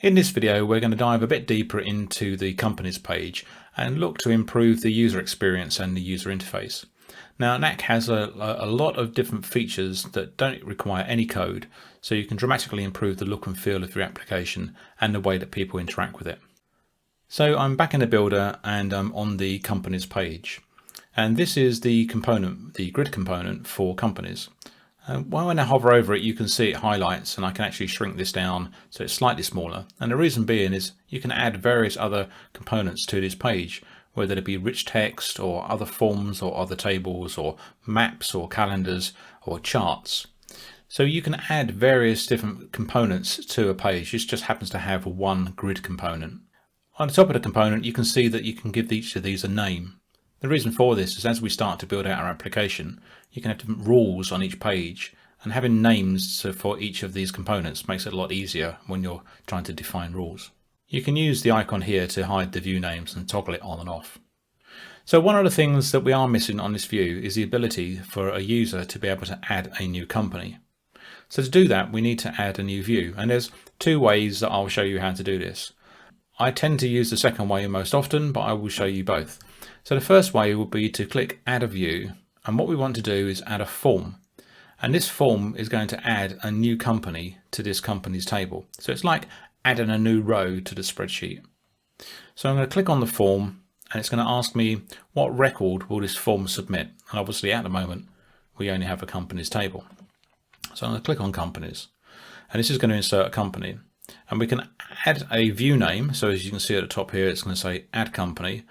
In this video, we're going to dive a bit deeper into the companies page and look to improve the user experience and the user interface. Now, Knack has a lot of different features that don't require any code, so you can dramatically improve the look and feel of your application and the way that people interact with it. So I'm back in the builder and I'm on the companies page. And this is the component, the grid component for companies. When I hover over it, you can see it highlights, and I can actually shrink this down so it's slightly smaller. And the reason being is you can add various other components to this page, whether it be rich text or other forms or other tables or maps or calendars or charts. So you can add various different components to a page. This just happens to have one grid component. On the top of the component, you can see that you can give each of these a name. The reason for this is as we start to build out our application, you can have different rules on each page, and having names for each of these components makes it a lot easier when you're trying to define rules. You can use the icon here to hide the view names and toggle it on and off. So one of the things that we are missing on this view is the ability for a user to be able to add a new company. So to do that, we need to add a new view, and there's two ways that I'll show you how to do this. I tend to use the second way most often, but I will show you both. So the first way would be to click Add a View, and what we want to do is add a form. And this form is going to add a new company to this company's table. So it's like adding a new row to the spreadsheet. So I'm going to click on the form, and it's going to ask me what record will this form submit. And obviously at the moment, we only have a companies table. So I'm going to click on companies, and this is going to insert a company. And we can add a view name. So as you can see at the top here, it's going to say add company.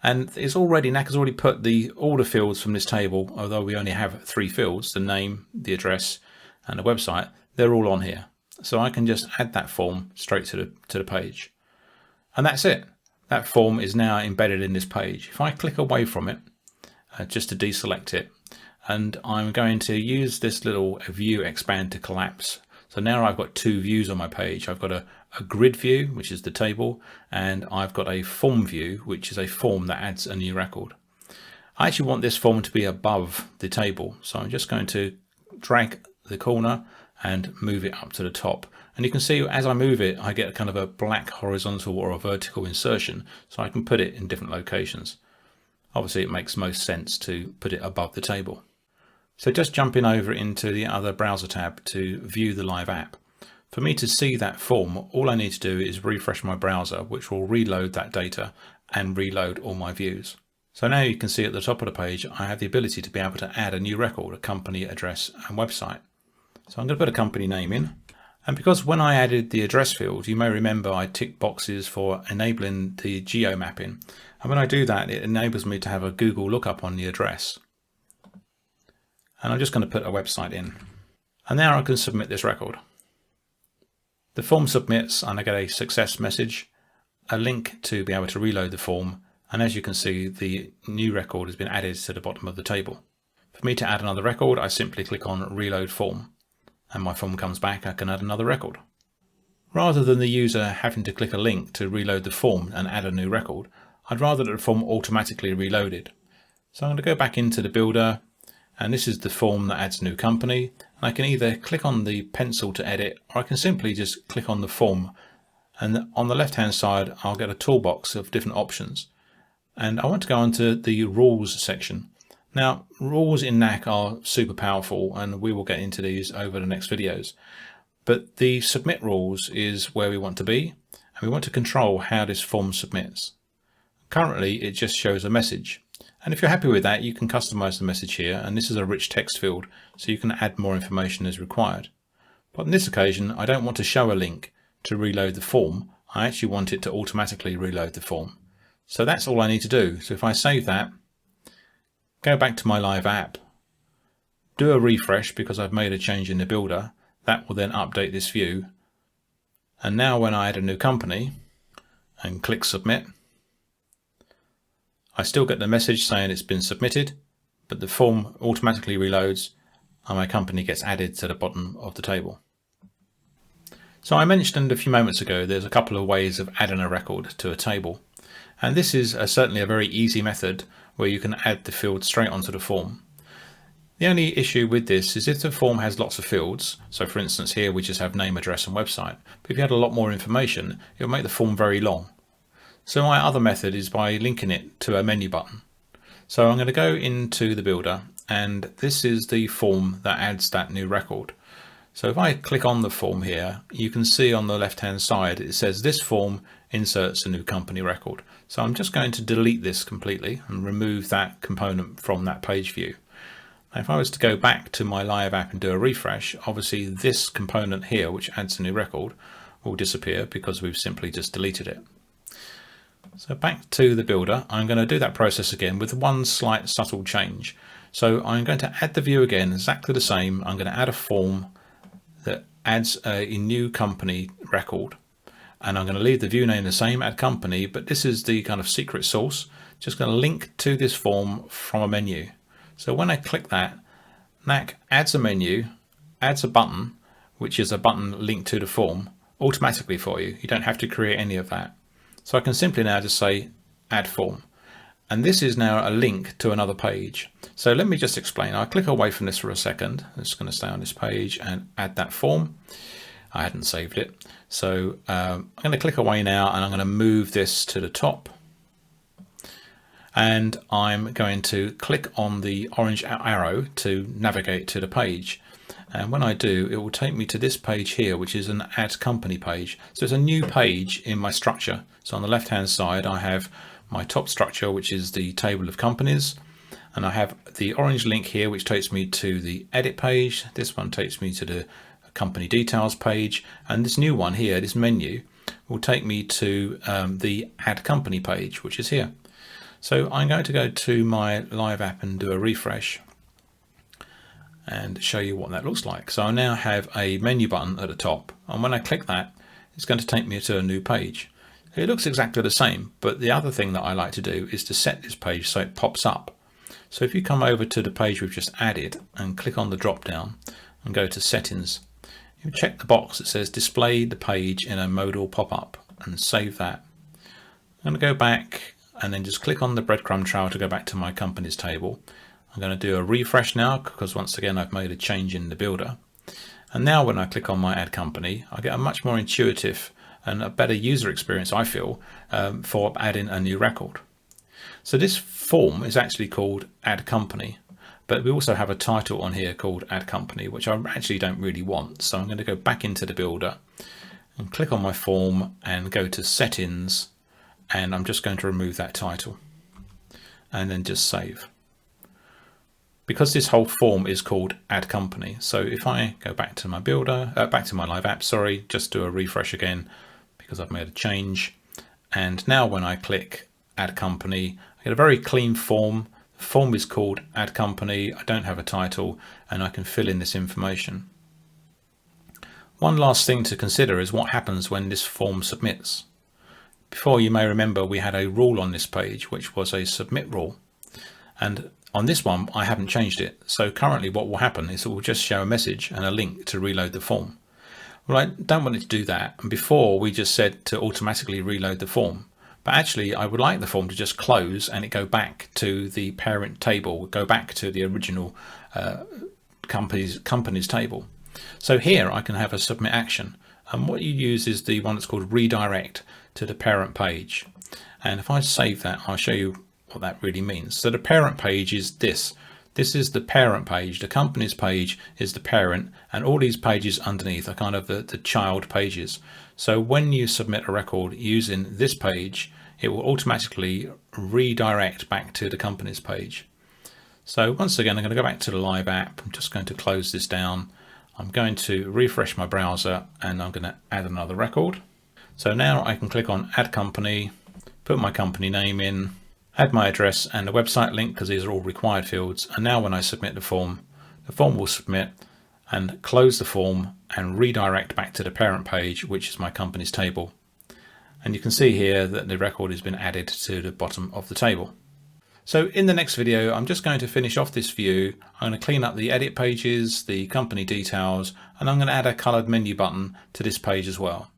And Knack has already put all the fields from this table, although we only have 3 fields, the name, the address, and the website, they're all on here. So I can just add that form straight to the page. And that's it. That form is now embedded in this page. If I click away from it, just to deselect it, and I'm going to use this little view expand to collapse. So now I've got 2 views on my page. I've got a grid view, which is the table, and I've got a form view, which is a form that adds a new record. I actually want this form to be above the table. So I'm just going to drag the corner and move it up to the top. And you can see as I move it, I get kind of a black horizontal or a vertical insertion, so I can put it in different locations. Obviously, it makes most sense to put it above the table. So just jumping over into the other browser tab to view the live app. For me to see that form, all I need to do is refresh my browser, which will reload that data and reload all my views. So now you can see at the top of the page, I have the ability to be able to add a new record, a company, address, and website. So I'm going to put a company name in. And because when I added the address field, you may remember I ticked boxes for enabling the geo mapping. And when I do that, it enables me to have a Google lookup on the address. And I'm just going to put a website in. And now I can submit this record. The form submits and I get a success message, a link to be able to reload the form. And as you can see, the new record has been added to the bottom of the table. For me to add another record, I simply click on reload form, and my form comes back. I can add another record. Rather than the user having to click a link to reload the form and add a new record, I'd rather that the form automatically reloaded. So I'm going to go back into the builder. And this is the form that adds new company. And I can either click on the pencil to edit, or I can simply just click on the form. And on the left hand side, I'll get a toolbox of different options. And I want to go onto the rules section. Now, rules in Knack are super powerful, and we will get into these over the next videos. But the submit rules is where we want to be, and we want to control how this form submits. Currently, it just shows a message. And if you're happy with that, you can customize the message here, and this is a rich text field, so you can add more information as required. But on this occasion, I don't want to show a link to reload the form. I actually want it to automatically reload the form. So that's all I need to do. So if I save that, go back to my live app, do a refresh because I've made a change in the builder, that will then update this view. And now when I add a new company and click submit, I still get the message saying it's been submitted, but the form automatically reloads and my company gets added to the bottom of the table. So I mentioned a few moments ago there's a couple of ways of adding a record to a table, and this is certainly a very easy method where you can add the field straight onto the form. The only issue with this is if the form has lots of fields, so for instance here we just have name, address and website, but if you had a lot more information, it will make the form very long. So my other method is by linking it to a menu button. So I'm going to go into the builder, and this is the form that adds that new record. So if I click on the form here, you can see on the left hand side it says this form inserts a new company record. So I'm just going to delete this completely and remove that component from that page view. Now, if I was to go back to my live app and do a refresh, obviously this component here, which adds a new record, will disappear because we've simply just deleted it. So back to the builder, I'm going to do that process again with one slight subtle change. So I'm going to add the view again, exactly the same. I'm going to add a form that adds a new company record. And I'm going to leave the view name the same, add company, but this is the kind of secret sauce. Just going to link to this form from a menu. So when I click that, Knack adds a menu, adds a button, which is a button linked to the form automatically for you. You don't have to create any of that. So I can simply now just say add form. And this is now a link to another page. So let me just explain. I'll click away from this for a second. I'm just going to stay on this page and add that form. I hadn't saved it. So I'm going to click away now, and I'm going to move this to the top. And I'm going to click on the orange arrow to navigate to the page. And when I do, it will take me to this page here, which is an add company page. So it's a new page in my structure. So on the left hand side, I have my top structure, which is the table of companies. And I have the orange link here, which takes me to the edit page. This one takes me to the company details page. And this new one here, this menu, will take me to the add company page, which is here. So I'm going to go to my live app and do a refresh and show you what that looks like. So I now have a menu button at the top, and when I click that, it's going to take me to a new page. It looks exactly the same, but the other thing that I like to do is to set this page so it pops up. So if you come over to the page we've just added and click on the drop down and go to settings, you check the box that says display the page in a modal pop-up and save that. I'm going to go back and then just click on the breadcrumb trail to go back to my companies table. I'm going to do a refresh now because once again I've made a change in the builder. And now when I click on my add company, I get a much more intuitive and a better user experience, I feel, for adding a new record. So this form is actually called add company, but we also have a title on here called add company, which I actually don't really want. So I'm going to go back into the builder and click on my form and go to settings. And I'm just going to remove that title and then just save. Because this whole form is called add company. So if I go back to my builder, back to my live app, sorry, just do a refresh again because I've made a change. And now when I click add company, I get a very clean form. The form is called add company. I don't have a title and I can fill in this information. One last thing to consider is what happens when this form submits. Before, you may remember we had a rule on this page, which was a submit rule. And on this one, I haven't changed it. So currently what will happen is it will just show a message and a link to reload the form. Well, I don't want it to do that. And before we just said to automatically reload the form. But actually I would like the form to just close and it go back to the parent table, go back to the original companies table. So here I can have a submit action. And what you use is the one that's called redirect to the parent page. And if I save that, I'll show you what that really means. So the parent page is this. This is the parent page. The company's page is the parent, and all these pages underneath are kind of the child pages. So when you submit a record using this page, it will automatically redirect back to the company's page. So once again, I'm going to go back to the live app. I'm just going to close this down. I'm going to refresh my browser and I'm going to add another record. So now I can click on add company, put my company name in, add my address and the website link because these are all required fields. And now when I submit the form will submit and close the form and redirect back to the parent page, which is my company's table. And you can see here that the record has been added to the bottom of the table. So in the next video, I'm just going to finish off this view. I'm going to clean up the edit pages, the company details, and I'm going to add a colored menu button to this page as well.